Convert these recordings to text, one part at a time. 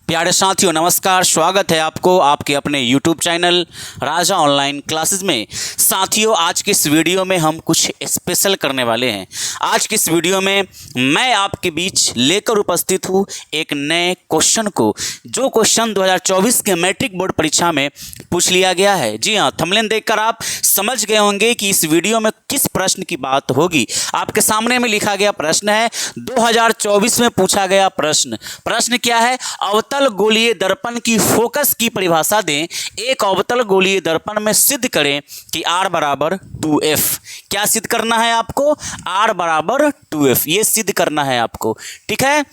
प्यारे साथियों नमस्कार, स्वागत है आपको आपके अपने YouTube चैनल राजा ऑनलाइन क्लासेस में। साथियों आज के इस वीडियो में हम कुछ स्पेशल करने वाले हैं। आज के इस वीडियो में मैं आपके बीच लेकर उपस्थित हूँ एक नए क्वेश्चन को, जो क्वेश्चन 2024 के मैट्रिक बोर्ड परीक्षा में पूछ लिया गया है। जी हाँ, थंबनेल देखकर आप समझ गए होंगे कि इस वीडियो में किस प्रश्न की बात होगी। आपके सामने में लिखा गया प्रश्न है 2024 में पूछा गया प्रश्न क्या है? अवतल गोलीय दर्पण की फोकस की परिभाषा दें। एक अवतल गोलीय दर्पण में सिद्ध करें कि R बराबर 2F। क्या सिद्ध करना है आपको? R बराबर 2F, ये सिद्ध करना है आपको। ठीक है,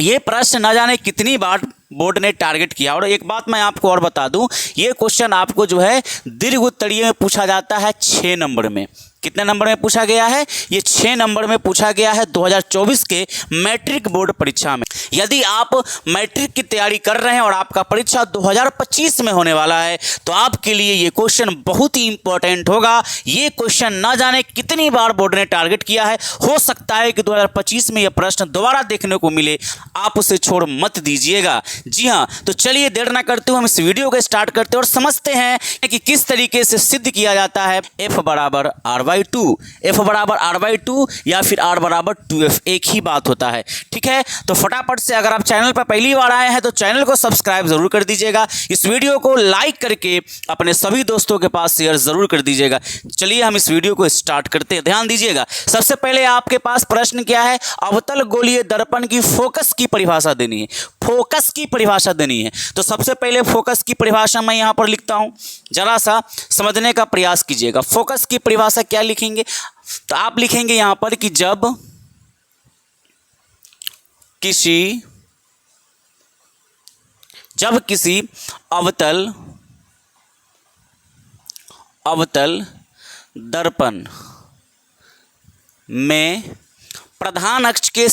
ये प्रश्न न जाने कितनी बार बोर्ड ने टारगेट किया। और एक बात मैं आपको और बता दूं, ये क्वेश्चन आपको जो है दीर्घ उत्तरीय में पूछा जाता है 6 नंबर में। कितने नंबर में पूछा गया है? ये 6 नंबर में पूछा गया है 2024 के मैट्रिक बोर्ड परीक्षा में। यदि आप मैट्रिक की तैयारी कर रहे हैं और आपका परीक्षा 2025 में होने वाला है तो आपके लिए ये क्वेश्चन बहुत ही इंपॉर्टेंट होगा। ये क्वेश्चन ना जाने कितनी बार बोर्ड ने टारगेट किया है। हो सकता है कि 2025 में यह प्रश्न दोबारा देखने को मिले, आप उसे छोड़ मत दीजिएगा। जी हाँ, तो चलिए देर ना करते हुए हम इस वीडियो को स्टार्ट करते हैं और समझते हैं कि किस तरीके से सिद्ध किया जाता है F बराबर R/2। F बराबर R/2 या फिर R बराबर 2F, एक ही बात होता है। ठीक है, तो फटाफट से अगर आप चैनल पर पहली बार आए हैं तो चैनल को सब्सक्राइब जरूर कर दीजिएगा। इस वीडियो को लाइक करके अपने सभी दोस्तों के पास शेयर जरूर कर दीजिएगा। चलिए हम इस वीडियो को स्टार्ट करते हैं। ध्यान दीजिएगा, सबसे पहले आपके पास प्रश्न क्या है? अवतल गोलीय दर्पण की फोकस की परिभाषा देनी है। फोकस की परिभाषा देनी है तो सबसे पहले फोकस की परिभाषा मैं यहां पर लिखता हूं, जरा सा समझने का प्रयास कीजिएगा। फोकस की परिभाषा क्या लिखेंगे? तो आप लिखेंगे यहां पर कि जब किसी अवतल दर्पण में प्रधान अक्ष के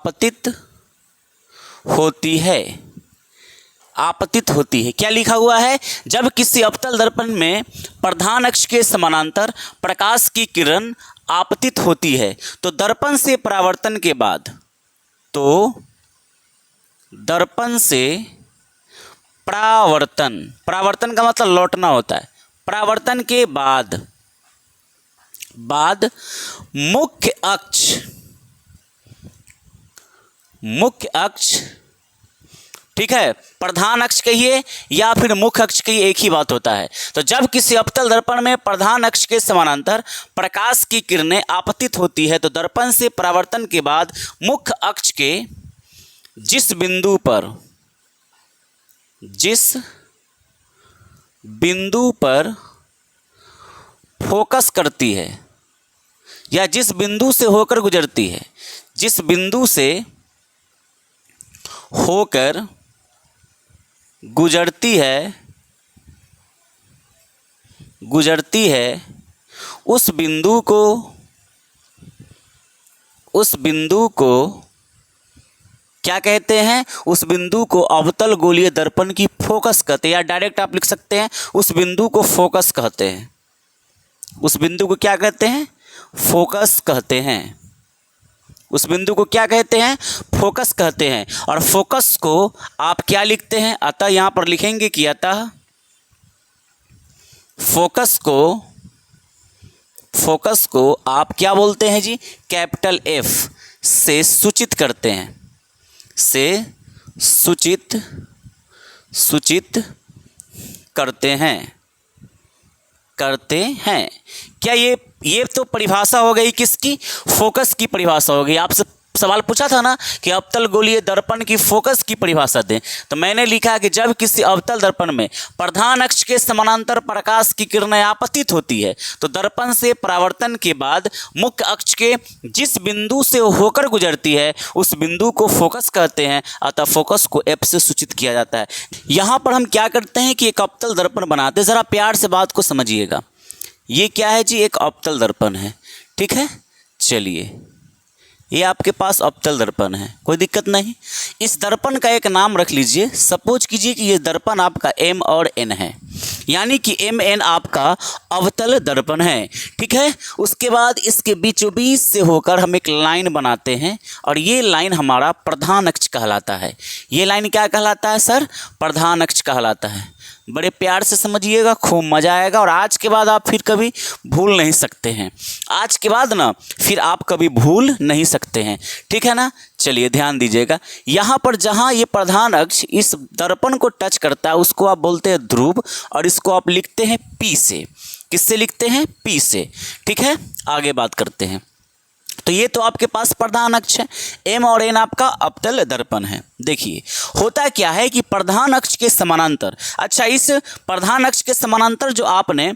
समानांतर प्रकाश की किरणें आपतित होती है। क्या लिखा हुआ है? जब किसी अवतल दर्पण में प्रधान अक्ष के समानांतर प्रकाश की किरण आपतित होती है तो दर्पण से परावर्तन के बाद परावर्तन का मतलब लौटना होता है। परावर्तन के बाद मुख्य अक्ष, ठीक है, प्रधान अक्ष कहिए या फिर मुख्य अक्ष कहिए, एक ही बात होता है। तो जब किसी अवतल दर्पण में प्रधान अक्ष के समानांतर प्रकाश की किरणें आपतित होती है तो दर्पण से परावर्तन के बाद मुख्य अक्ष के जिस बिंदु पर फोकस करती है या जिस बिंदु से होकर गुजरती है, उस बिंदु को क्या कहते हैं? उस बिंदु को अवतल गोलीय दर्पण की फोकस कहते हैं, या डायरेक्ट आप लिख सकते हैं उस बिंदु को फोकस कहते हैं। उस बिंदु को क्या कहते हैं? फोकस कहते हैं। उस बिंदु को क्या कहते हैं? फोकस कहते हैं। और फोकस को आप क्या लिखते हैं? अतः यहां पर लिखेंगे कि अतः फोकस को आप क्या बोलते हैं जी? कैपिटल F से सूचित करते हैं, करते हैं। क्या ये तो परिभाषा हो गई किसकी? फोकस की परिभाषा हो गई। आपसे सवाल पूछा था ना कि अवतल गोलीय दर्पण की फोकस की परिभाषा दें, तो मैंने लिखा कि जब किसी अवतल दर्पण में प्रधान अक्ष के समानांतर प्रकाश की किरणें आपतित होती है तो दर्पण से परावर्तन के बाद मुख्य अक्ष के जिस बिंदु से होकर गुजरती है उस बिंदु को फोकस कहते हैं, अतः फोकस को एफ से सूचित किया जाता है। यहाँ पर हम क्या करते हैं कि एक अवतल दर्पण बनाते हैं। ज़रा प्यार से बात को समझिएगा। ये क्या है जी, एक अवतल दर्पण है। ठीक है, चलिए ये आपके पास अवतल दर्पण है, कोई दिक्कत नहीं। इस दर्पण का एक नाम रख लीजिए। सपोज कीजिए कि ये दर्पण आपका M और N है, यानी कि MN आपका अवतल दर्पण है। ठीक है, उसके बाद इसके बीचों बीच से होकर हम एक लाइन बनाते हैं और ये लाइन हमारा प्रधान अक्ष कहलाता है। ये लाइन क्या कहलाता है सर? प्रधान अक्ष कहलाता है। बड़े प्यार से समझिएगा, खूब मज़ा आएगा और आज के बाद आप फिर कभी भूल नहीं सकते हैं। आज के बाद ना फिर आप कभी भूल नहीं सकते हैं। ठीक है ना, चलिए ध्यान दीजिएगा। यहाँ पर जहाँ ये प्रधान अक्ष इस दर्पण को टच करता है उसको आप बोलते हैं ध्रुव और इसको आप लिखते हैं P से। किससे लिखते हैं? P से। ठीक है, आगे बात करते हैं। तो ये तो आपके पास प्रधान अक्ष है, M और N आपका अवतल दर्पण है। देखिए होता क्या है कि प्रधान अक्ष के समानांतर, अच्छा इस प्रधान अक्ष के समानांतर जो आपने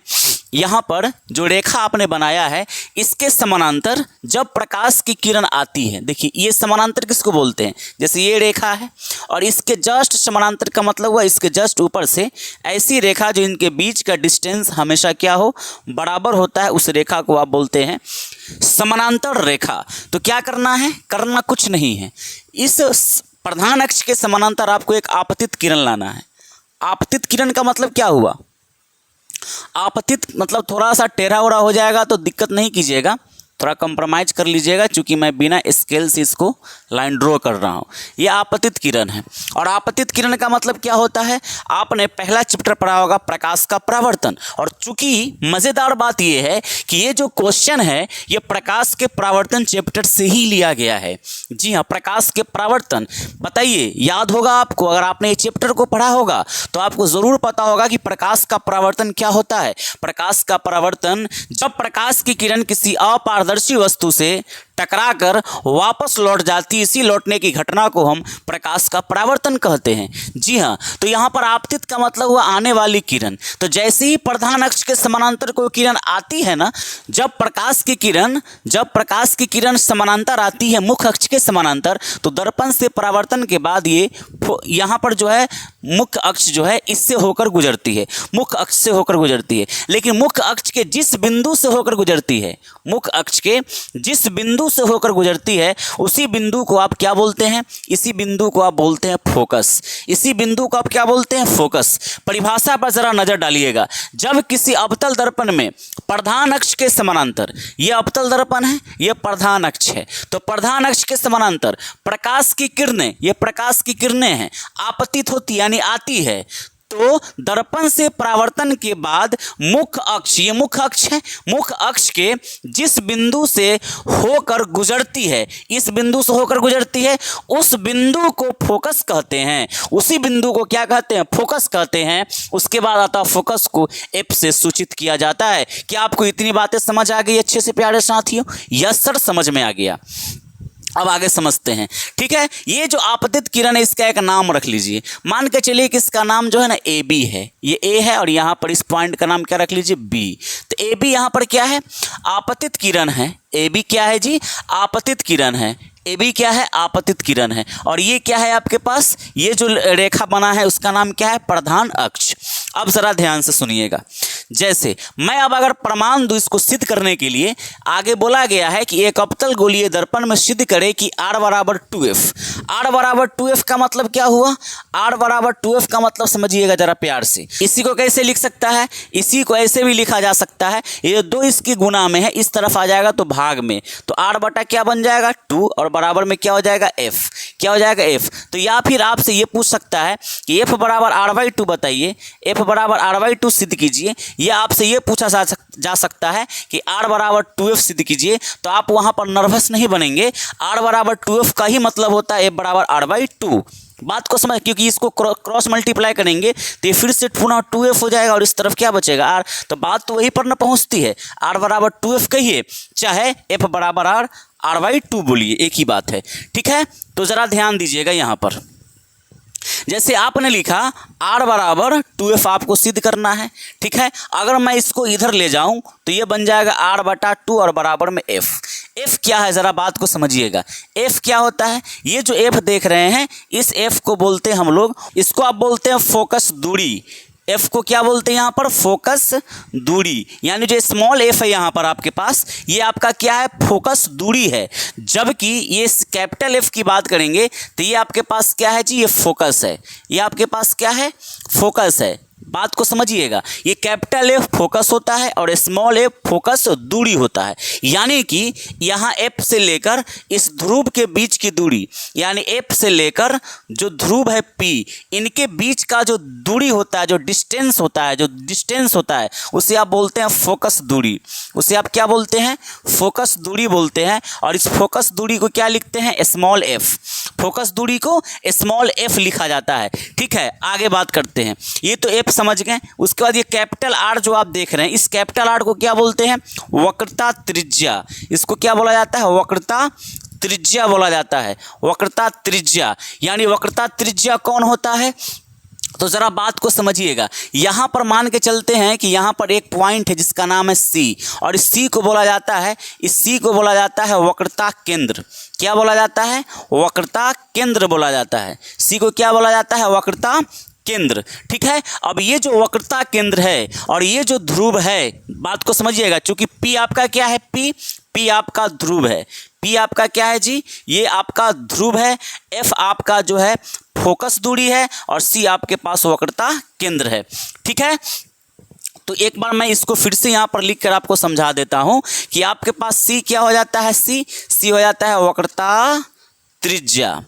यहाँ पर जो रेखा आपने बनाया है, इसके समानांतर जब प्रकाश की किरण आती है, देखिए ये समानांतर किसको बोलते हैं? जैसे ये रेखा है और इसके जस्ट समानांतर का मतलब हुआ इसके जस्ट ऊपर से ऐसी रेखा जो इनके बीच का डिस्टेंस हमेशा क्या हो, बराबर होता है, उस रेखा को आप बोलते हैं समानांतर रेखा। तो क्या करना है? करना कुछ नहीं है, इस प्रधान अक्ष के समानांतर आपको एक आपतित किरण लाना है। आपतित किरण का मतलब क्या हुआ? आपतित मतलब थोड़ा सा टेढ़ा ओढ़ा हो जाएगा तो दिक्कत नहीं कीजिएगा, थोड़ा कंप्रोमाइज कर लीजिएगा, क्योंकि मैं बिना स्केल से इसको लाइन ड्रॉ कर रहा हूँ। ये आपतित किरण है और आपतित किरण का मतलब क्या होता है? आपने पहला चैप्टर पढ़ा होगा प्रकाश का परावर्तन, और चूंकि मज़ेदार बात ये है कि ये जो क्वेश्चन है ये प्रकाश के परावर्तन चैप्टर से ही लिया गया है। जी हाँ, प्रकाश के परावर्तन। बताइए, याद होगा आपको, अगर आपने ये चैप्टर को पढ़ा होगा तो आपको ज़रूर पता होगा कि प्रकाश का परावर्तन क्या होता है। प्रकाश का परावर्तन, जब प्रकाश की किरण किसी अपारदर्शी वस्तु से टकराकर वापस लौट जाती, इसी लौटने की घटना को हम प्रकाश का परावर्तन कहते हैं। जी हाँ, तो यहाँ पर आपतित का मतलब हुआ आने वाली किरण। तो जैसे ही प्रधान अक्ष के समानांतर कोई किरण आती है ना, जब प्रकाश की किरण समानांतर आती है मुख्य अक्ष के समानांतर, तो दर्पण से परावर्तन के बाद ये यहाँ पर जो है मुख्य अक्ष जो है इससे होकर गुजरती है, मुख्य अक्ष से होकर गुजरती है। लेकिन मुख्य अक्ष के जिस बिंदु से होकर गुजरती है, मुख्य अक्ष के जिस बिंदु से होकर गुजरती है, उसी बिंदु को आप क्या बोलते हैं? इसी बिंदु को आप बोलते हैं फोकस। इसी बिंदु को आप क्या बोलते हैं? फोकस। परिभाषा पर जरा नजर डालिएगा। जब किसी अवतल दर्पण में प्रधान अक्ष के समानांतर, ये अवतल दर्पण है, ये प्रधान अक्ष है, तो प्रधान अक्ष के समानांतर प्रकाश की किरणें, ये प्रकाश की किरणें हैं, आपतित होती यानी आती है, तो दर्पण से परावर्तन के बाद मुख्य अक्ष, ये मुख्य अक्ष है, मुख्य अक्ष के जिस बिंदु से होकर गुजरती है, इस बिंदु से होकर गुजरती है, उस बिंदु को फोकस कहते हैं। उसी बिंदु को क्या कहते हैं? फोकस कहते हैं। उसके बाद आता फोकस को F से सूचित किया जाता है। क्या आपको इतनी बातें समझ आ गई अच्छे से प्यारे साथियों? यस सर, समझ में आ गया। अब आगे समझते हैं। ठीक है, ये जो आपतित किरण है इसका एक नाम रख लीजिए। मान के चलिए कि इसका नाम जो है ना AB है, ये A है और यहाँ पर इस पॉइंट का नाम क्या रख लीजिए? B। तो AB यहाँ पर क्या है? आपतित किरण है। AB क्या है जी? आपतित किरण है। AB क्या है? आपतित किरण है। और ये क्या है आपके पास? ये जो रेखा बना है उसका नाम क्या है? प्रधान अक्ष। अब जरा ध्यान से सुनिएगा। जैसे मैं अब अगर प्रमाण दूं इसको सिद्ध करने के लिए, आगे बोला गया है कि एक अवतल गोलीय दर्पण में सिद्ध करे कि R बराबर 2F। R बराबर 2F का मतलब क्या हुआ? R बराबर 2F का मतलब समझिएगा जरा प्यार से। इसी को कैसे लिख सकता है? इसी को ऐसे भी लिखा जा सकता है, ये 2 इसकी गुना में है, इस तरफ आ जाएगा तो भाग में, तो R बटा क्या बन जाएगा? 2 और बराबर में क्या हो जाएगा? F। क्या हो जाएगा? F। तो या फिर आपसे ये पूछ सकता है कि F बराबर R/2 बताइए, F बराबर R/2 सिद्ध कीजिए। या आपसे ये पूछा जा सकता है कि R बराबर 2F सिद्ध कीजिए, तो आप वहाँ पर नर्वस नहीं बनेंगे। R बराबर 2F का ही मतलब होता है F बराबर R/2। बात को समझ, क्योंकि इसको क्रॉस मल्टीप्लाई करेंगे तो ये फिर से पुनः 2F हो जाएगा और इस तरफ क्या बचेगा? R। तो बात तो वही पर न पहुँचती है। R बराबर 2F कहिए, चाहे F बराबर R/2 बोलिए, एक ही बात है। ठीक है, तो ज़रा ध्यान दीजिएगा यहाँ पर। जैसे आपने लिखा R बराबर 2F आपको सिद्ध करना है। ठीक है, अगर मैं इसको इधर ले जाऊं तो ये बन जाएगा R/2 और बराबर में F। F क्या है ज़रा बात को समझिएगा। F क्या होता है? ये जो F देख रहे हैं, इस F को बोलते हैं हम लोग, इसको आप बोलते हैं फोकस दूरी। एफ को क्या बोलते हैं यहाँ पर, फोकस दूरी, यानी जो स्मॉल एफ है यहाँ पर आपके पास, ये आपका क्या है, फोकस दूरी है। जबकि ये कैपिटल एफ की बात करेंगे तो ये आपके पास क्या है जी, ये फोकस है, ये आपके पास क्या है, फोकस है। बात को समझिएगा, ये कैपिटल एफ फोकस होता है और स्मॉल एफ फोकस दूरी होता है। यानी कि यहाँ एफ से लेकर इस ध्रुव के बीच की दूरी, यानी एफ से लेकर जो ध्रुव है पी, इनके बीच का जो दूरी होता है, जो डिस्टेंस होता है, उसे आप बोलते हैं फोकस दूरी। उसे आप क्या बोलते हैं, फोकस दूरी बोलते हैं। और इस फोकस दूरी को क्या लिखते हैं, स्मॉल एफ। फोकस दूरी को स्मॉल एफ लिखा जाता है। ठीक है, आगे बात करते हैं। ये तो एफ समझ गए। उसके बाद ये कैपिटल आर जो आप देख रहे हैं, इस कैपिटल आर को क्या बोलते हैं, वक्रता त्रिज्या। इसको क्या बोला जाता है, वक्रता त्रिज्या बोला जाता है। वक्रता त्रिज्या, यानी वक्रता त्रिज्या कौन होता है, तो ज़रा बात को समझिएगा। यहाँ पर मान के चलते हैं कि यहाँ पर एक पॉइंट है जिसका नाम है सी, और इस सी को बोला जाता है, इस सी को बोला जाता है वक्रता केंद्र। क्या बोला जाता है, वक्रता केंद्र बोला जाता है। सी को क्या बोला जाता है, वक्रता केंद्र। ठीक है, अब ये जो वक्रता केंद्र है और ये जो ध्रुव है, बात को समझिएगा। चूंकि पी आपका क्या है, पी आपका ध्रुव है। पी आपका क्या है जी, ये आपका ध्रुव है। एफ आपका जो है फोकस दूरी है और सी आपके पास वक्रता केंद्र है। ठीक है, तो एक बार मैं इसको फिर से यहाँ पर लिख कर आपको समझा देता हूँ कि आपके पास सी क्या हो जाता है, सी हो जाता है वक्रता त्रिज्या,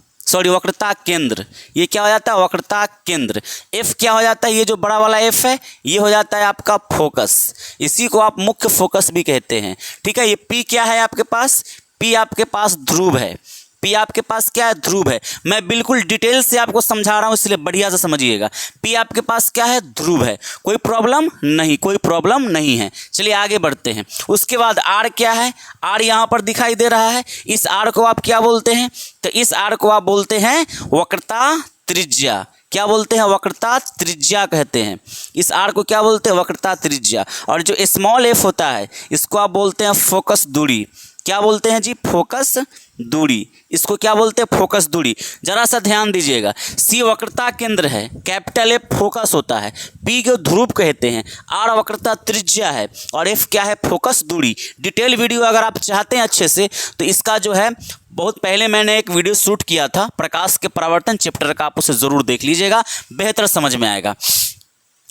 वक्रता केंद्र। ये क्या हो जाता है, वक्रता केंद्र। एफ क्या हो जाता है, ये जो बड़ा वाला एफ है, ये हो जाता है आपका फोकस। इसी को आप मुख्य फोकस भी कहते हैं। ठीक है, ये पी क्या है आपके पास, पी आपके पास ध्रुव है। पी आपके पास क्या है, ध्रुव है। मैं बिल्कुल डिटेल से आपको समझा रहा हूँ, इसलिए बढ़िया से समझिएगा। पी आपके पास क्या है, ध्रुव है। कोई प्रॉब्लम नहीं, कोई प्रॉब्लम नहीं है। चलिए आगे बढ़ते हैं। उसके बाद आर क्या है, आर यहाँ पर दिखाई दे रहा है। इस आर को आप क्या बोलते हैं, तो इस आर को आप बोलते हैं वक्रता त्रिज्या। क्या बोलते हैं, वक्रता त्रिज्या कहते हैं। इस आर को क्या बोलते हैं, वक्रता त्रिज्या। और जो स्मॉल एफ होता है, इसको आप बोलते हैं फोकस दूरी। क्या बोलते हैं जी, फोकस दूरी। इसको क्या बोलते हैं, फोकस दूरी। जरा सा ध्यान दीजिएगा। सी वक्रता केंद्र है, कैपिटल एफ फोकस होता है, पी को ध्रुव कहते हैं, आर वक्रता त्रिज्या है और एफ क्या है, फोकस दूरी। डिटेल वीडियो अगर आप चाहते हैं अच्छे से, तो इसका जो है बहुत पहले मैंने एक वीडियो शूट किया था प्रकाश के परावर्तन चैप्टर का, आप उसे ज़रूर देख लीजिएगा, बेहतर समझ में आएगा।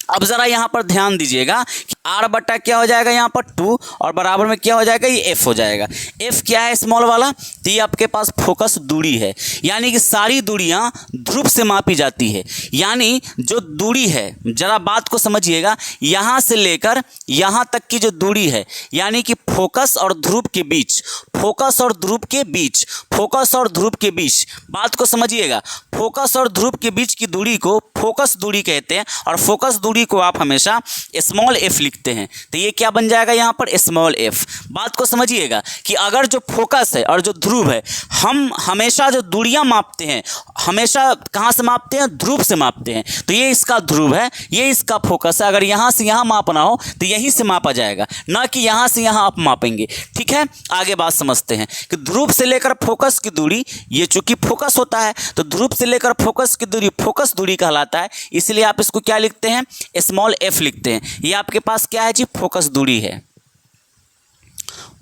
अब ज़रा यहाँ पर ध्यान दीजिएगा कि आर बटा क्या हो जाएगा यहाँ पर 2 और बराबर में क्या हो जाएगा, ये एफ हो जाएगा। एफ क्या है, स्मॉल वाला, तो ये आपके पास फोकस दूरी है। यानी कि सारी दूरियाँ ध्रुव से मापी जाती है। यानी जो दूरी है, ज़रा बात को समझिएगा, यहाँ से लेकर यहाँ तक की जो दूरी है, यानी कि फोकस और ध्रुव के बीच, फोकस और ध्रुव के बीच, फोकस और ध्रुव के बीच, बात को समझिएगा। फोकस और ध्रुव के बीच की दूरी को फोकस दूरी कहते हैं और फोकस दूरी को आप हमेशा स्मॉल एफ लिखते हैं। तो ये क्या बन जाएगा यहाँ पर, स्मॉल एफ। बात को समझिएगा कि अगर जो फोकस है और जो ध्रुव है, हम हमेशा जो दूरियां मापते हैं, हमेशा कहाँ से मापते हैं, ध्रुव से मापते हैं। तो ये इसका ध्रुव है, ये इसका फोकस है। अगर यहाँ से यहाँ मापना हो तो यहीं से मापा जाएगा, ना कि यहाँ से यहाँ आप मापेंगे। ठीक है, आगे बात समझते हैं कि ध्रुव से लेकर फोकस की दूरी, ये चूंकि फोकस होता है तो ध्रुव से लेकर फोकस की दूरी फोकस दूरी कहलाता है। इसलिए आप इसको क्या लिखते हैं, स्मॉल एफ लिखते हैं। ये आपके पास क्या है जी, फोकस दूरी है,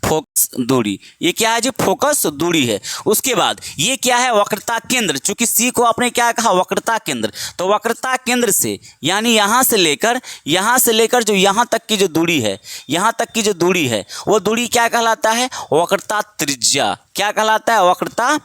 फोकस दूरी। ये क्या है जी, फोकस दूरी है। उसके बाद ये क्या है, वक्रता केंद्र। चूंकि सी को आपने क्या कहा, वक्रता केंद्र, तो वक्रता केंद्र से, यानी यहाँ से लेकर जो यहाँ तक की जो दूरी है, यहाँ तक की जो दूरी है, वो दूरी क्या कहलाता है, वक्रता त्रिज्या। क्या कहलाता है, वक्रता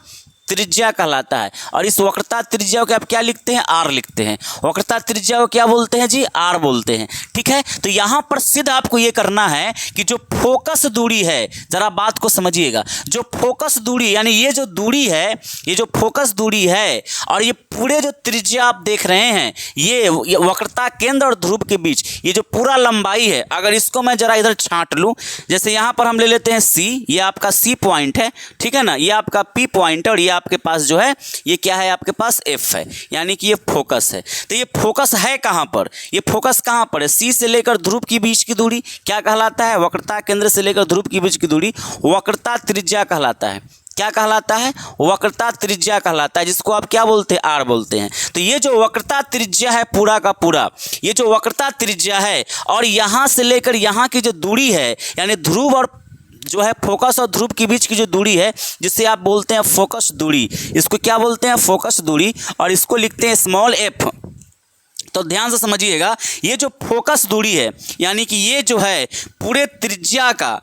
त्रिज्या कहलाता है। और इस वक्रता त्रिज्या को आप क्या लिखते हैं, आर लिखते हैं। वक्रता त्रिज्या को क्या बोलते हैं जी, आर बोलते हैं। ठीक है, तो यहाँ पर सिद्ध आपको ये करना है कि जो फोकस दूरी है, जरा बात को समझिएगा, जो फोकस दूरी, यानी ये जो दूरी है, ये जो फोकस दूरी है और ये पूरे जो त्रिज्या आप देख रहे हैं, ये वक्रता केंद्र और ध्रुव के बीच ये जो पूरा लंबाई है, अगर इसको मैं जरा इधर छांट लूँ, जैसे यहाँ पर हम ले लेते हैं सी, ये आपका सी पॉइंट है, ठीक है ना, ये आपका पी पॉइंट है और ये आपके पास जो है ये क्या है, आपके पास एफ है, यानी कि ये फोकस है। तो ये फोकस है कहाँ पर, ये फोकस कहाँ पर है, सी से लेकर ध्रुव के बीच की दूरी क्या कहलाता है, वक्रता केंद्र से लेकर ध्रुव के बीच की दूरी वक्रता त्रिज्या कहलाता है। क्या कहलाता है? वक्रता त्रिज्या कहलाता है, जिसको आप क्या बोलते हैं? आर बोलते हैं। तो ये जो वक्रता त्रिज्या है पूरा का पूरा, ये जो वक्रता त्रिज्या है और यहाँ से लेकर यहाँ की जो दूरी है, यानी ध्रुव और जो है फोकस और ध्रुव के बीच की जो दूरी है, जिसे आप बोलते हैं फोकस दूरी, इसको क्या बोलते हैं? फोकस दूरी, और इसको लिखते हैं स्मॉल एफ। तो ध्यान से समझिएगा, ये जो फोकस दूरी है, यानी कि ये जो है पूरे त्रिज्या का,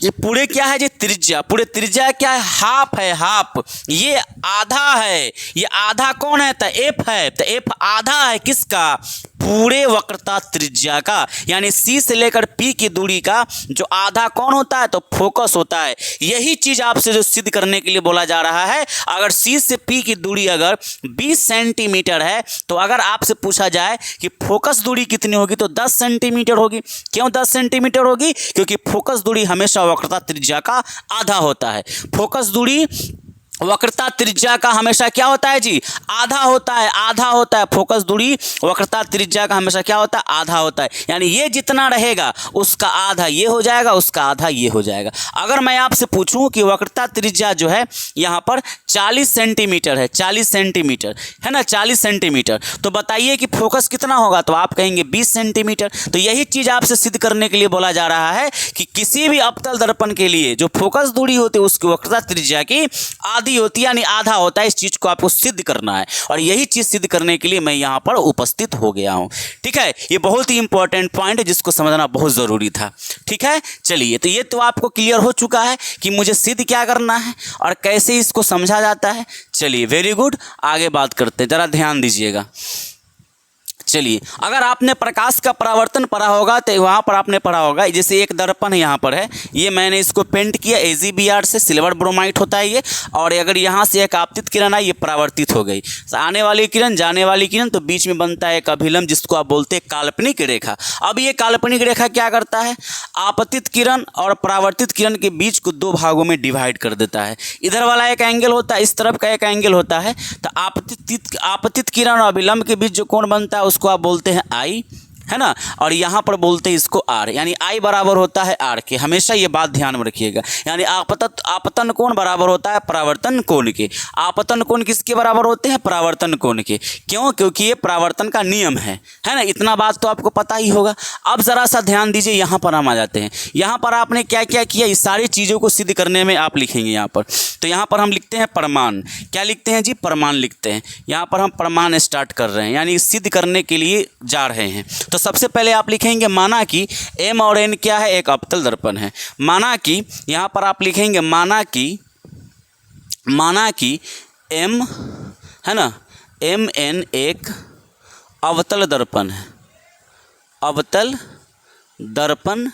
ये पूरे क्या है? ये त्रिज्या, पूरे त्रिज्या क्या है? हाफ है, हाफ। ये आधा है, ये आधा कौन है? तो एफ है। तो एफ आधा है किसका? पूरे वक्रता त्रिज्या का, यानी सी से लेकर पी की दूरी का जो आधा कौन होता है? तो फोकस होता है। यही चीज आपसे जो सिद्ध करने के लिए बोला जा रहा है। अगर सी से पी की दूरी अगर 20 सेंटीमीटर है, तो अगर आपसे पूछा जाए कि फोकस दूरी कितनी होगी, तो 10 सेंटीमीटर होगी। क्यों 10 सेंटीमीटर होगी? क्योंकि फोकस दूरी हमेशा वक्रता त्रिज्या का आधा होता है। फोकस दूरी वक्रता त्रिज्या का हमेशा क्या होता है जी? आधा होता है, आधा होता है। फोकस दूरी वक्रता त्रिज्या का हमेशा क्या होता है? आधा होता है। यानी ये जितना रहेगा उसका आधा ये हो जाएगा, उसका आधा ये हो जाएगा। अगर मैं आपसे पूछूं कि वक्रता त्रिज्या जो है यहाँ पर 40 सेंटीमीटर है, 40 सेंटीमीटर है ना, 40 सेंटीमीटर, तो बताइए कि फोकस कितना होगा? तो आप कहेंगे 20 सेंटीमीटर। तो यही चीज़ आपसे सिद्ध करने के लिए बोला जा रहा है कि किसी भी अवतल दर्पण के लिए जो फोकस दूरी होती है उसकी वक्रता त्रिज्या की आधी होती है, यानी आधा होता है। इस चीज को आपको सिद्ध करना है, और यही चीज सिद्ध करने के लिए मैं यहाँ पर उपस्थित हो गया हूँ। ठीक है, ये बहुत ही इंपॉर्टेंट पॉइंट है जिसको समझना बहुत जरूरी था। ठीक है, चलिए, तो ये तो आपको क्लियर हो चुका है कि मुझे सिद्ध क्या करना है और कैसे इसको समझा जाता है। चलिए, वेरी गुड, आगे बात करते हैं, जरा ध्यान दीजिएगा। चलिए, अगर आपने प्रकाश का परावर्तन पढ़ा होगा तो वहाँ पर आपने पढ़ा होगा, जैसे एक दर्पण यहाँ पर है, ये मैंने इसको पेंट किया AgBr से, सिल्वर ब्रोमाइड होता है ये, और अगर यहाँ से एक आपतित किरण आई, ये परावर्तित हो गई, आने वाली किरण जाने वाली किरण, तो बीच में बनता है एक अभिलंब जिसको आप बोलते हैं काल्पनिक रेखा। अब ये काल्पनिक रेखा क्या करता है? आपतित किरण और परावर्तित किरण के बीच को दो भागों में डिवाइड कर देता है। इधर वाला एक एंगल होता है, इस तरफ का एक एंगल होता है। तो आपतित किरण और अभिलंब के बीच जो कोण बनता है उसको आप बोलते हैं आई, है ना, और यहाँ पर बोलते हैं इसको आर, यानी आई बराबर होता है आर के। हमेशा ये बात ध्यान में रखिएगा, यानी आपतन कोण बराबर होता है परावर्तन कोण के। आपतन कोण किसके बराबर होते हैं? परावर्तन कोण के। क्यों? क्योंकि ये परावर्तन का नियम है ना। इतना बात तो आपको पता ही होगा। अब ज़रा सा ध्यान दीजिए, यहाँ पर हम आ जाते हैं। यहाँ पर आपने क्या क्या किया, इस सारी चीज़ों को सिद्ध करने में आप लिखेंगे यहाँ पर। तो यहाँ पर हम लिखते हैं प्रमाण। क्या लिखते हैं जी? प्रमाण लिखते हैं। यहाँ पर हम प्रमाण स्टार्ट कर रहे हैं, यानी सिद्ध करने के लिए जा रहे हैं। तो सबसे पहले आप लिखेंगे, माना कि M और N क्या है? एक अवतल दर्पण है। माना कि यहाँ पर आप लिखेंगे, माना कि M है ना, MN एक अवतल दर्पण है, अवतल दर्पण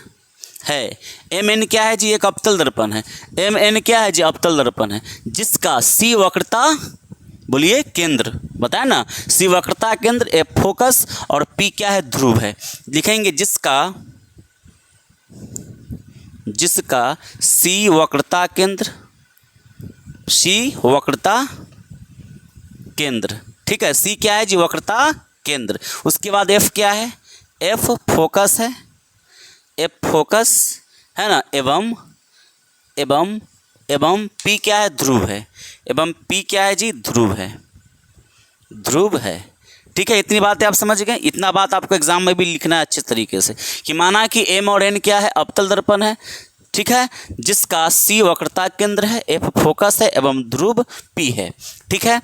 है। MN क्या है जी? एक अवतल दर्पण है। MN क्या है जी? अवतल दर्पण है, जिसका C वक्रता, बोलिए, केंद्र, बताया ना, C वक्रता केंद्र, F फोकस और P क्या है? ध्रुव है। लिखेंगे जिसका C वक्रता केंद्र, C वक्रता केंद्र, ठीक है। C क्या है जी? वक्रता केंद्र। उसके बाद F क्या है? F फोकस है, F फोकस है ना, एवं P क्या है? ध्रुव है। एवं P क्या है जी? ध्रुव है, ध्रुव है। ठीक है, इतनी बातें आप समझ गए। इतना बात आपको एग्जाम में भी लिखना है अच्छे तरीके से, कि माना कि M और N क्या है? अवतल दर्पण है, ठीक है, जिसका C वक्रता केंद्र है, F फोकस है एवं ध्रुव P है। ठीक है,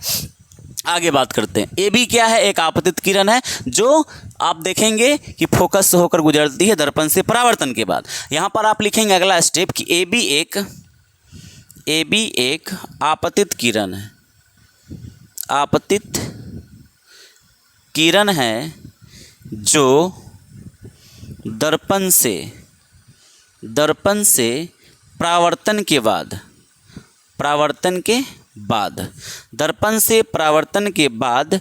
आगे बात करते हैं। AB क्या है? एक आपतित किरण है, जो आप देखेंगे कि फोकस से होकर गुजरती है दर्पण से परावर्तन के बाद। यहाँ पर आप लिखेंगे अगला स्टेप कि AB एक आपतित किरण है, आपतित किरण है, जो दर्पण से परावर्तन के बाद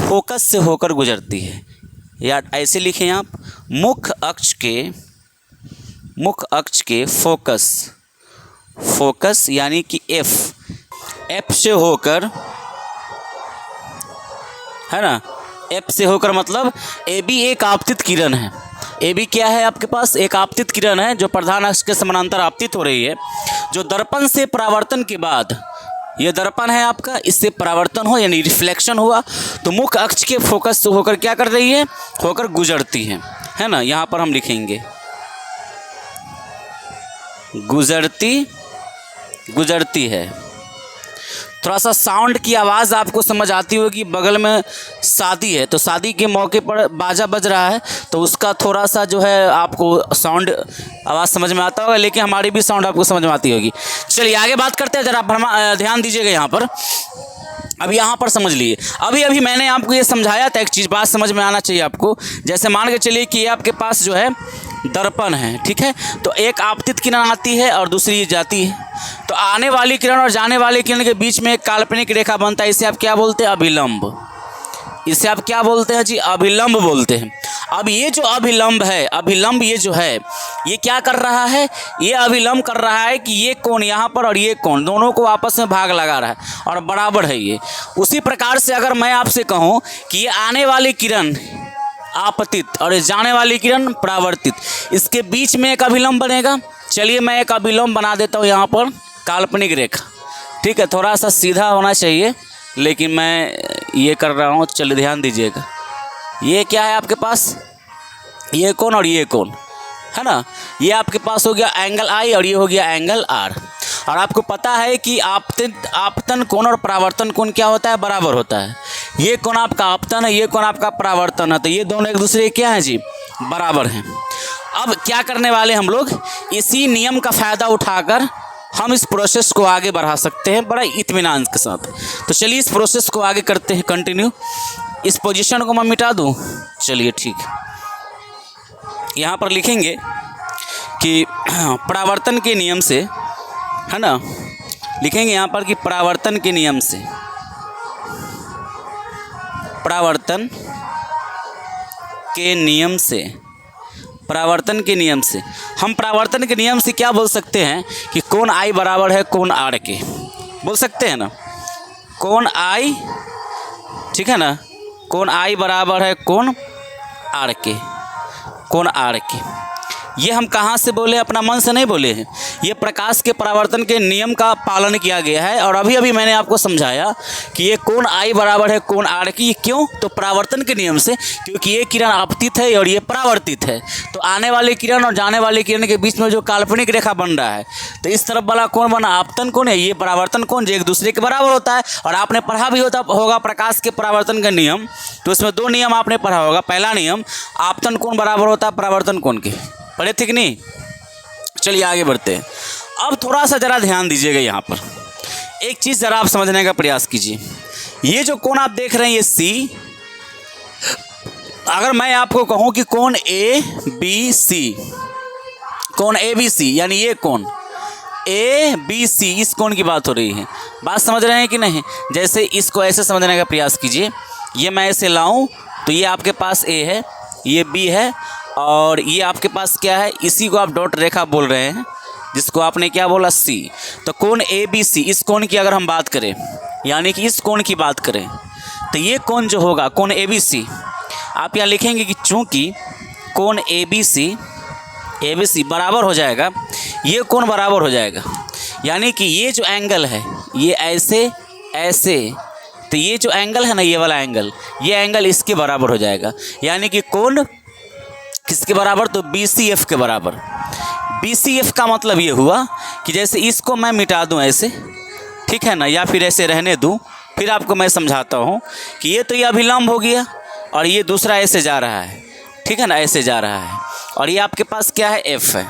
फोकस से होकर गुजरती है। या ऐसे लिखें आप, मुख्य अक्ष के फोकस यानी कि F से होकर, है ना, F से होकर, मतलब AB एक आपतित किरण है, ए बी क्या है आपके पास, एक आपतित किरण है जो प्रधान अक्ष के समानांतर आपतित हो रही है, जो दर्पण से परावर्तन के बाद, ये दर्पण है आपका, इससे परावर्तन हो यानी रिफ्लेक्शन हुआ तो मुख्य अक्ष के फोकस से होकर क्या कर रही है, होकर गुजरती है ना। यहाँ पर हम लिखेंगे गुजरती है। थोड़ा सा साउंड की आवाज़ आपको समझ आती होगी, बगल में शादी है तो शादी के मौके पर बाजा बज रहा है तो उसका थोड़ा सा जो है आपको साउंड आवाज़ समझ में आता होगा, लेकिन हमारी भी साउंड आपको समझ में आती होगी। चलिए आगे बात करते हैं, ज़रा ध्यान दीजिएगा यहाँ पर। अब यहाँ पर समझ लिए, अभी मैंने आपको ये समझाया था, एक चीज़ बात समझ में आना चाहिए आपको। जैसे मान के चलिए कि ये आपके पास जो है दर्पण है, ठीक है, तो एक आपतित किरण आती है और दूसरी जाती है, तो आने वाली किरण और जाने वाली किरण के बीच में एक काल्पनिक रेखा बनता है, इसे आप क्या बोलते हैं, अभिलंब। इसे आप क्या बोलते हैं जी, अभिलंब बोलते हैं। अब ये जो अभिलंब है, अभिलंब ये जो है, ये क्या कर रहा है, ये अभिलंब कर रहा है कि ये कोण यहाँ पर और ये कोण दोनों को आपस में भाग लगा रहा है और बराबर है ये। उसी प्रकार से अगर मैं आपसे कहूँ कि ये आने वाली किरण आपतित और जाने वाली किरण परावर्तित, इसके बीच में एक अभिलंब बनेगा। चलिए मैं एक अभिलंब बना देता हूँ यहाँ पर, काल्पनिक रेखा, ठीक है, थोड़ा सा सीधा होना चाहिए लेकिन मैं ये कर रहा हूँ। चलिए ध्यान दीजिएगा, ये क्या है आपके पास, ये कोण और ये कोण है ना, ये आपके पास हो गया एंगल आई और ये हो गया एंगल आर। और आपको पता है कि आपतन कोण और परावर्तन कोण क्या होता है, बराबर होता है। ये कोण आपका आपतन है, ये कोण आपका परावर्तन है, तो ये दोनों एक दूसरे क्या हैं जी, बराबर हैं। अब क्या करने वाले हम लोग, इसी नियम का फ़ायदा उठाकर हम इस प्रोसेस को आगे बढ़ा सकते हैं बड़ा इत्मीनान के साथ। तो चलिए इस प्रोसेस को आगे करते हैं कंटिन्यू। इस पोजीशन को मैं मिटा दूं, चलिए ठीक है। यहाँ पर लिखेंगे कि परावर्तन के नियम से, है ना, लिखेंगे यहाँ पर कि परावर्तन के नियम से, परावर्तन के नियम से, परावर्तन के नियम से हम परावर्तन के नियम से क्या बोल सकते हैं कि कोण आई बराबर है कोण आर के, बोल सकते हैं ना, कोण आई, ठीक है ना, कोण आई बराबर है कोण आर के, कोण आर के। ये हम कहाँ से बोले, अपना मन से नहीं बोले हैं, ये प्रकाश के परावर्तन के नियम का पालन किया गया है। और अभी मैंने आपको समझाया कि ये कोण आई बराबर है कोण आर की, क्यों, तो परावर्तन के नियम से, क्योंकि ये किरण आपतित है और ये परावर्तित है, तो आने वाले किरण और जाने वाले किरण के बीच में जो काल्पनिक रेखा बन रहा है, तो इस तरफ वाला कोण बना आपतन कोण है, ये परावर्तन कोण, जो एक दूसरे के बराबर होता है। और आपने पढ़ा भी होगा प्रकाश के परावर्तन का नियम, तो इसमें दो नियम आपने पढ़ा होगा। पहला नियम, आपतन कोण बराबर होता है परावर्तन कोण के, पढ़े थे कि नहीं। चलिए आगे बढ़ते हैं। अब थोड़ा सा ज़रा ध्यान दीजिएगा, यहाँ पर एक चीज़ ज़रा आप समझने का प्रयास कीजिए। ये जो कोण आप देख रहे हैं ये सी, अगर मैं आपको कहूँ कि कोण ए बी सी, कोण ए बी सी, यानी ये कोण ए बी सी, इस कोण की बात हो रही है, बात समझ रहे हैं कि नहीं। जैसे इसको ऐसे समझने का प्रयास कीजिए, ये मैं ऐसे लाऊं तो ये आपके पास ए है, ये बी है और ये आपके पास क्या है, इसी को आप डॉट रेखा बोल रहे हैं, जिसको आपने क्या बोला, सी। तो कोण ए बी सी, इस कोण की अगर हम बात करें, यानी कि इस कोण की बात करें, तो ये कोण जो होगा कोण ए बी सी, आप यहाँ लिखेंगे कि चूंकि कोण ए बी सी बराबर हो जाएगा, ये कोण बराबर हो जाएगा, यानी कि ये जो एंगल है ये ऐसे ऐसे, तो ये जो एंगल है ना, ये वाला एंगल, ये एंगल इसके बराबर हो जाएगा, यानी कि कोण किसके बराबर, तो BCF के बराबर। BCF का मतलब ये हुआ कि जैसे इसको मैं मिटा दूं ऐसे, ठीक है ना, या फिर ऐसे रहने दूं, फिर आपको मैं समझाता हूं कि ये तो ये अभिलंब हो गया और ये दूसरा ऐसे जा रहा है, ठीक है ना, ऐसे जा रहा है, और ये आपके पास क्या है, F है,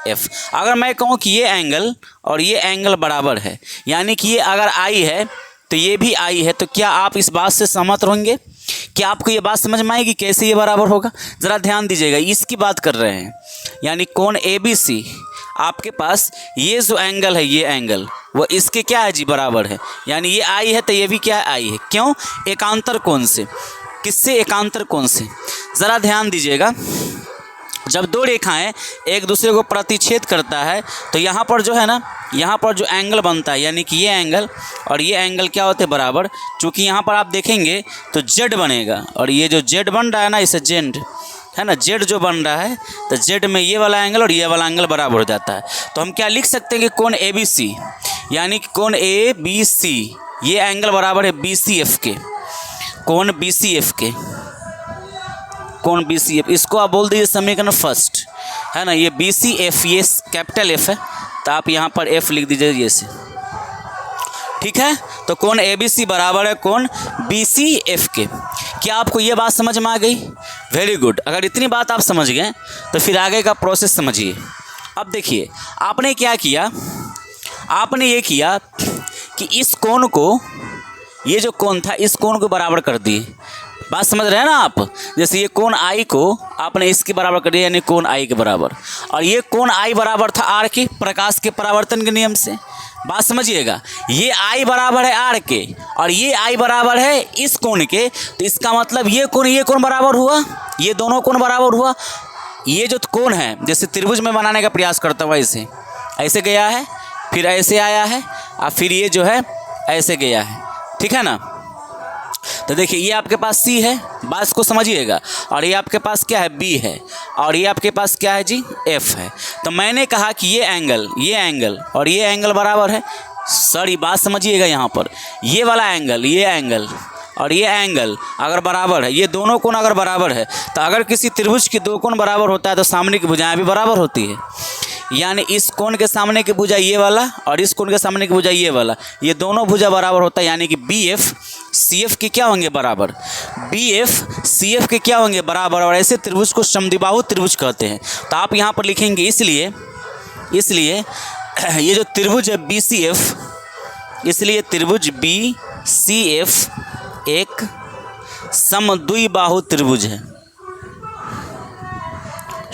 F। अगर मैं कहूँ कि ये एंगल और ये एंगल बराबर है, यानी कि ये अगर I है तो ये भी I है, तो क्या आप इस बात से सहमत रहेंगे, क्या आपको ये बात समझ में आएगी कैसे ये बराबर होगा। ज़रा ध्यान दीजिएगा, इसकी बात कर रहे हैं, यानी कोण ABC, आपके पास ये जो एंगल है, ये एंगल वो इसके क्या है जी, बराबर है, यानी ये I है तो ये भी क्या है, I है। क्यों, एकांतर कोण से, किससे, एकांतर कोण से। ज़रा ध्यान दीजिएगा, जब दो रेखाएं एक दूसरे को प्रतिच्छेद करता है तो यहाँ पर जो है ना, यहाँ पर जो एंगल बनता है, यानी कि ये एंगल और ये एंगल क्या होते हैं, बराबर। चूँकि यहाँ पर आप देखेंगे तो जेड बनेगा और ये जो जेड बन रहा है ना, इसे जेड है ना, जेड जो बन रहा है, तो जेड में ये वाला एंगल और ये वाला एंगल बराबर हो जाता है। तो हम क्या लिख सकते हैं कि कोण ए बी सी, यानी कि कोण ए बी सी ये एंगल बराबर है बी सी एफ के, कोण बी सी एफ के, कोण बी सी एफ। इसको आप बोल दीजिए समीकरण फर्स्ट, है ना। ये बी सी एफ, ये कैपिटल एफ है, तो आप यहाँ पर एफ लिख दीजिए ये से, ठीक है। तो कोण ए बी सी बराबर है कोण बी सी एफ के। क्या आपको ये बात समझ में आ गई? Very good. अगर इतनी बात आप समझ गए तो फिर आगे का प्रोसेस समझिए। अब देखिए आपने क्या किया, आपने ये किया कि इस कोण को, ये जो कोण था इस कोण को बराबर कर दिए। बात समझ रहे हैं ना आप? जैसे ये कोण आई को आपने इसके बराबर कर दिया, यानी कोण आई के बराबर, और ये कोण आई बराबर था आर के, प्रकाश के परावर्तन के नियम से। बात समझिएगा, ये आई बराबर है आर के और ये आई बराबर है इस कोण के, तो इसका मतलब ये कोण बराबर हुआ, ये दोनों कोण बराबर हुआ। ये जो कोण है, जैसे त्रिभुज में बनाने का प्रयास करता हूँ, ऐसे ऐसे गया है, फिर ऐसे आया है, और फिर ये जो है ऐसे गया है, ठीक है ना। तो देखिए ये आपके पास सी है, बात को समझिएगा, और ये आपके पास क्या है, बी है, और ये आपके पास क्या है जी, एफ है। तो मैंने कहा कि ये एंगल और ये एंगल बराबर है। सर ये बात समझिएगा, यहाँ पर ये वाला एंगल, ये एंगल और ये एंगल अगर बराबर है, ये दोनों कोण अगर बराबर है, तो अगर किसी त्रिभुज की दो कोण बराबर होता है तो सामने की भुजाएं भी बराबर होती है। यानी इस कोण के सामने की भुजा ये वाला और इस कोण के सामने की भुजा ये वाला, ये दोनों भुजा बराबर होता है। यानी कि बी एफ सी एफ के क्या होंगे, बराबर। बी एफ सी एफ के क्या होंगे, बराबर। और ऐसे त्रिभुज को समद्विबाहु त्रिभुज कहते हैं। तो आप यहाँ पर लिखेंगे, इसलिए ये जो त्रिभुज है बी सी एफ, इसलिए त्रिभुज बी सी एफ एक समद्विबाहु त्रिभुज है,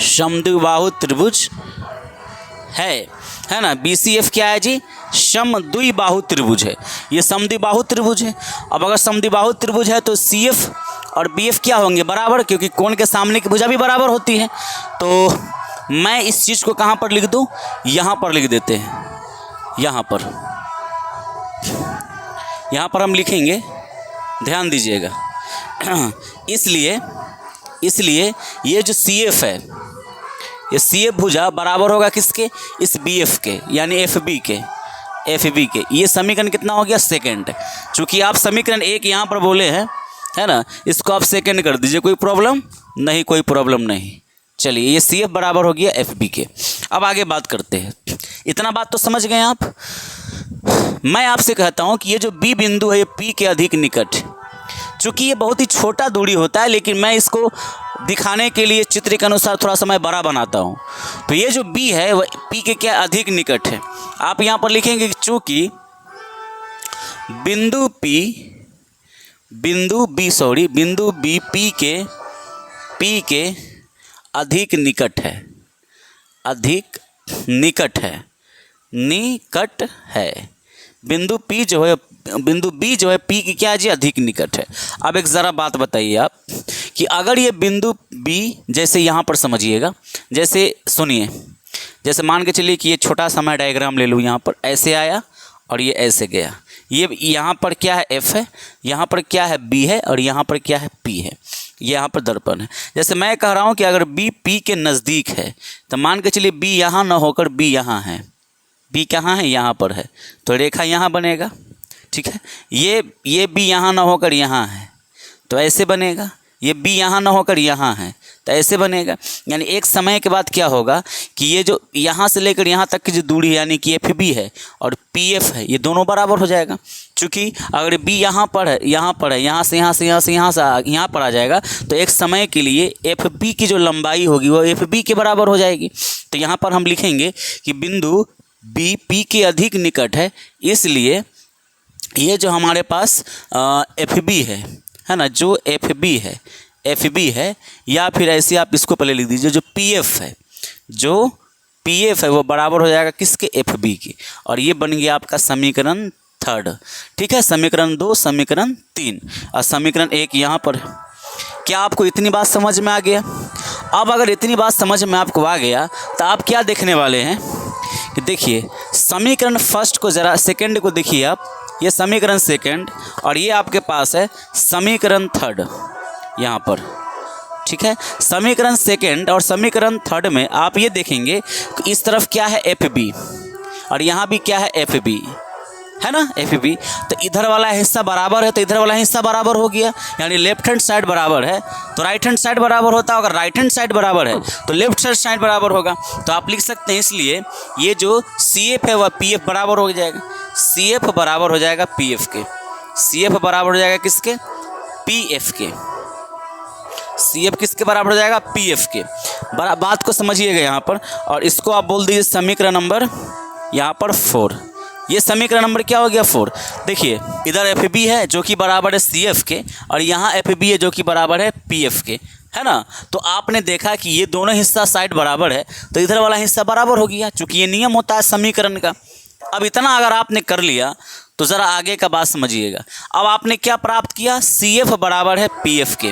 समद्विबाहु त्रिभुज है ना। BCF क्या है जी, समद्विबाहु त्रिभुज है, ये समद्विबाहु त्रिभुज है। अब अगर समद्विबाहु त्रिभुज है तो CF और BF क्या होंगे, बराबर, क्योंकि कोण के सामने की भुजा भी बराबर होती है। तो मैं इस चीज़ को कहाँ पर लिख दूँ, यहाँ पर लिख देते हैं, यहाँ पर हम लिखेंगे, ध्यान दीजिएगा। इसलिए ये जो CF है, ये CF भुजा बराबर होगा किसके, इस BF के, यानी FB के। ये समीकरण कितना हो गया, सेकंड। चूँकि आप समीकरण एक यहाँ पर बोले हैं, है ना, इसको आप सेकंड कर दीजिए, कोई प्रॉब्लम नहीं, कोई प्रॉब्लम नहीं। चलिए ये CF बराबर हो गया FB के। अब आगे बात करते हैं। इतना बात तो समझ गए आप। मैं आपसे कहता हूँ कि ये जो B बिंदु है ये P के अधिक निकट, चूँकि ये बहुत ही छोटा दूरी होता है, लेकिन मैं इसको दिखाने के लिए चित्र के अनुसार थोड़ा सा मैं बड़ा बनाता हूँ। तो ये जो B है वह P के क्या अधिक निकट है। आप यहाँ पर लिखेंगे कि चूँकि बिंदु B P के अधिक निकट है। बिंदु B जो है P की क्या जी, अधिक निकट है। अब एक ज़रा बात बताइए आप कि अगर ये बिंदु B, जैसे यहाँ पर समझिएगा, जैसे सुनिए, जैसे मान के चलिए कि ये छोटा सा मैं डायग्राम ले लूँ, यहाँ पर ऐसे आया और ये ऐसे गया। ये यहाँ पर क्या है, F है, यहाँ पर क्या है, B है, और यहाँ पर क्या है, P है। यहाँ पर दर्पण है। जैसे मैं कह रहा हूँ कि अगर B P के नज़दीक है, तो मान के चलिए B यहाँ ना होकर B यहाँ है, B कहाँ है, यहाँ पर है, तो रेखा यहाँ बनेगा, ठीक है। ये B यहाँ ना होकर यहाँ है, तो ऐसे बनेगा। ये B यहाँ ना होकर यहाँ है, तो ऐसे बनेगा। यानी एक समय के बाद क्या होगा कि ये जो यहाँ से लेकर यहाँ तक की जो दूरी है, यानी कि FB है और PF है, ये दोनों बराबर हो जाएगा। क्योंकि अगर B यहाँ पर है, यहाँ से यहाँ पर आ जाएगा, तो एक समय के लिए FB की जो लंबाई होगी वो FB के बराबर हो जाएगी। तो यहाँ पर हम लिखेंगे कि बिंदु B P के अधिक निकट है, इसलिए ये जो हमारे पास FB है ना, जो FB है, या फिर ऐसे आप इसको पहले लिख दीजिए, जो PF है वो बराबर हो जाएगा किसके, FB के। और ये बन गया आपका समीकरण थर्ड, ठीक है। समीकरण 2, समीकरण 3 और समीकरण 1 यहाँ पर है। क्या आपको इतनी बात समझ में आ गया? अब अगर इतनी बात समझ में आपको आ गया तो आप क्या देखने वाले हैं कि देखिए समीकरण फर्स्ट को ज़रा, सेकंड को देखिए आप, ये समीकरण सेकंड और ये आपके पास है समीकरण थर्ड यहाँ पर, ठीक है। समीकरण सेकंड और समीकरण थर्ड में आप ये देखेंगे कि इस तरफ क्या है एफ बी और यहाँ भी क्या है एफ बी, है ना, एफ बी। तो इधर वाला हिस्सा बराबर है तो इधर वाला हिस्सा बराबर हो गया, यानी लेफ्ट हैंड साइड बराबर है तो राइट हैंड साइड बराबर होता है, अगर राइट हैंड साइड बराबर है तो लेफ्ट हैंड साइड बराबर होगा। तो आप लिख सकते हैं इसलिए ये जो सी एफ है वह पी एफ बराबर हो जाएगा, सी एफ बराबर हो जाएगा पी एफ के, सी एफ बराबर हो जाएगा किसके, पी एफ के, सी एफ किसके बराबर हो जाएगा, पी एफ के। बात को समझिएगा यहाँ पर, और इसको आप बोल दीजिए समीकरण नंबर यहाँ पर 4। ये समीकरण नंबर क्या हो गया 4। देखिए इधर एफ बी है जो कि बराबर है सी एफ के और यहाँ एफ बी है जो कि बराबर है पी एफ के, है ना। तो आपने देखा कि ये दोनों हिस्सा साइड बराबर है तो इधर वाला हिस्सा बराबर हो गया, चूँकि ये नियम होता है समीकरण का। अब इतना अगर आपने कर लिया तो ज़रा आगे का बात समझिएगा। अब आपने क्या प्राप्त किया, सी एफ बराबर है पी एफ के,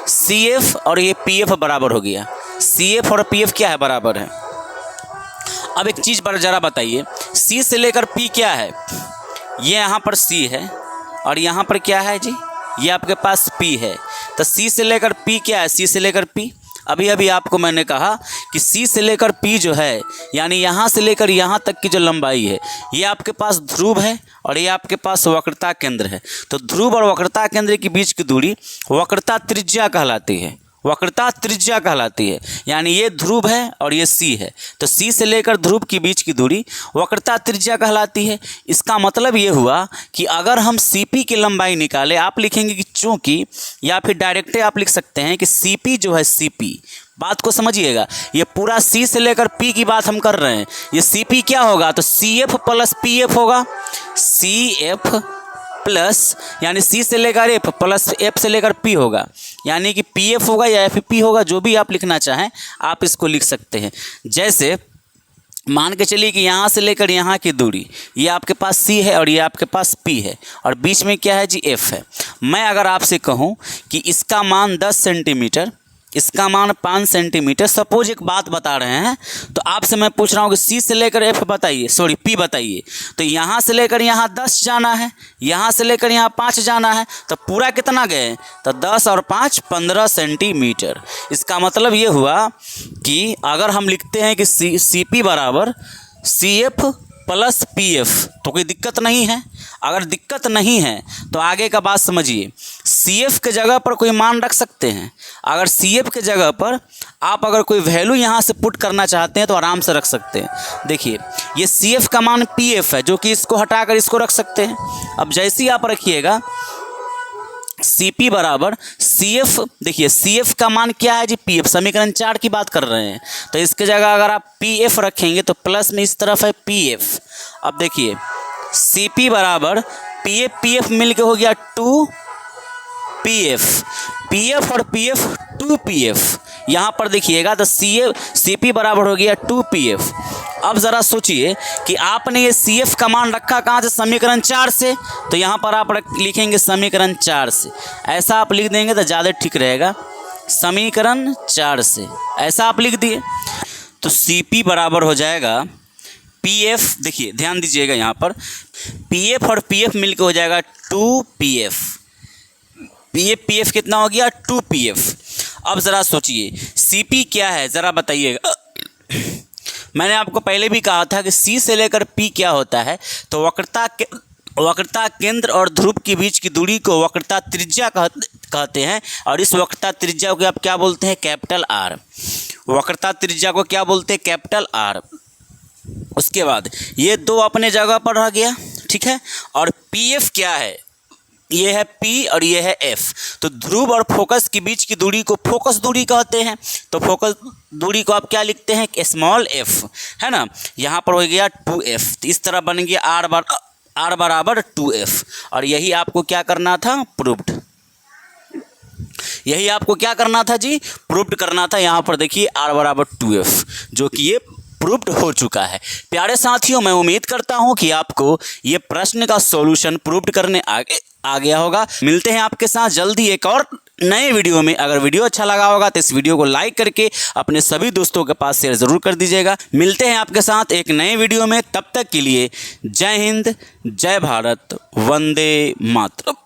सी एफ और ये पी एफ बराबर हो गया, सी एफ और पी एफ क्या है, बराबर है। अब एक चीज़ पर ज़रा बताइए, सी से लेकर पी क्या है, ये यहाँ पर सी है और यहाँ पर क्या है जी, ये आपके पास पी है। तो सी से लेकर पी क्या है, सी से लेकर पी, अभी अभी आपको मैंने कहा कि सी से लेकर पी जो है यानी यहाँ से लेकर यहाँ तक की जो लंबाई है ये आपके पास ध्रुव है और ये आपके पास वक्रता केंद्र है। तो ध्रुव और वक्रता केंद्र के बीच की दूरी वक्रता त्रिज्या कहलाती है, वक्रता त्रिज्या कहलाती है। यानी ये ध्रुव है और ये सी है, तो सी से लेकर ध्रुव के बीच की दूरी वक्रता त्रिज्या कहलाती है। इसका मतलब ये हुआ कि अगर हम सीपी की लंबाई निकालें, आप लिखेंगे कि चूँकि, या फिर डायरेक्ट आप लिख सकते हैं कि सीपी जो है सीपी, बात को समझिएगा, ये पूरा सी से लेकर पी की बात हम कर रहे हैं। ये सीपी क्या होगा, तो C F plus P F होगा, सी एफ प्लस यानी सी से लेकर एफ प्लस एफ से लेकर पी होगा, यानी कि पी एफ होगा या एफ पी होगा, जो भी आप लिखना चाहें आप इसको लिख सकते हैं। जैसे मान के चलिए कि यहाँ से लेकर यहाँ की दूरी ये आपके पास सी है और ये आपके पास पी है और बीच में क्या है जी, एफ है। मैं अगर आपसे कहूँ कि इसका मान 10 सेंटीमीटर, इसका मान 5 सेंटीमीटर, सपोज एक बात बता रहे हैं, तो आपसे मैं पूछ रहा हूँ कि सी से लेकर एफ बताइए, सॉरी पी बताइए। तो यहाँ से लेकर यहाँ 10 जाना है, यहाँ से लेकर यहाँ 5 जाना है, तो पूरा कितना गए, तो 10 और 5 15 सेंटीमीटर। इसका मतलब ये हुआ कि अगर हम लिखते हैं कि सी पी बराबर C F plus P F तो कोई दिक्कत नहीं है। अगर दिक्कत नहीं है तो आगे का बात समझिए, सी एफ के जगह पर कोई मान रख सकते हैं। अगर सी एफ के जगह पर आप अगर कोई वैल्यू यहाँ से पुट करना चाहते हैं तो आराम से रख सकते हैं। देखिए ये सी एफ का मान पी एफ है जो कि इसको हटाकर इसको रख सकते हैं। अब जैसे ही आप रखिएगा सी पी बराबर सी एफ, देखिए सी एफ का मान क्या है जी, पी एफ, समीकरण 4 की बात कर रहे हैं, तो इसके जगह अगर आप पी एफ रखेंगे तो प्लस में इस तरफ है पी एफ। अब देखिए सी पी बराबर पी एफ मिल के हो गया 2 पी एफ और पी एफ 2 पी एफ। यहाँ पर देखिएगा तो सी पी बराबर हो गया 2 पी एफ। अब ज़रा सोचिए कि आपने ये सी एफ का मान रखा कहाँ से, समीकरण 4 से, तो यहाँ पर आप लिखेंगे समीकरण 4 से, ऐसा आप लिख देंगे तो ज़्यादा ठीक रहेगा, समीकरण 4 से ऐसा आप लिख दिए। तो सी पी बराबर हो जाएगा पी एफ, देखिए ध्यान दीजिएगा यहाँ पर पी एफ और पी एफ मिल के हो जाएगा 2 पी एफ, पी एफ कितना हो गया 2 पी एफ। अब ज़रा सोचिए सी पी क्या है ज़रा बताइएगा। मैंने आपको पहले भी कहा था कि सी से लेकर पी क्या होता है, तो वक्रता केंद्र और ध्रुव के बीच की दूरी को वक्रता त्रिज्या कहते हैं और इस वक्रता त्रिज्या को आप क्या बोलते हैं, कैपिटल आर। वक्रता त्रिज्या को क्या बोलते हैं, कैपिटल आर। उसके बाद ये दो अपने जगह पर रह गया, ठीक है, और पी एफ क्या है, ये है P और ये है F। तो ध्रुव और फोकस के बीच की दूरी को फोकस दूरी कहते हैं, तो फोकस दूरी को आप क्या लिखते हैं, स्मॉल f, है ना। यहाँ पर हो गया 2f, तो इस तरह बन गया r बराबर 2f। और यही आपको क्या करना था, प्रूव्ड, यही आपको क्या करना था जी, प्रूव्ड करना था। यहाँ पर देखिए r बराबर 2f, जो कि ये प्रूव्ड हो चुका है। प्यारे साथियों, मैं उम्मीद करता हूँ कि आपको ये प्रश्न का सॉल्यूशन प्रूव्ड करने आ गया होगा। मिलते हैं आपके साथ जल्दी एक और नए वीडियो में। अगर वीडियो अच्छा लगा होगा तो इस वीडियो को लाइक करके अपने सभी दोस्तों के पास शेयर ज़रूर कर दीजिएगा। मिलते हैं आपके साथ एक नए वीडियो में, तब तक के लिए जय हिंद, जय भारत, वंदे मातरम।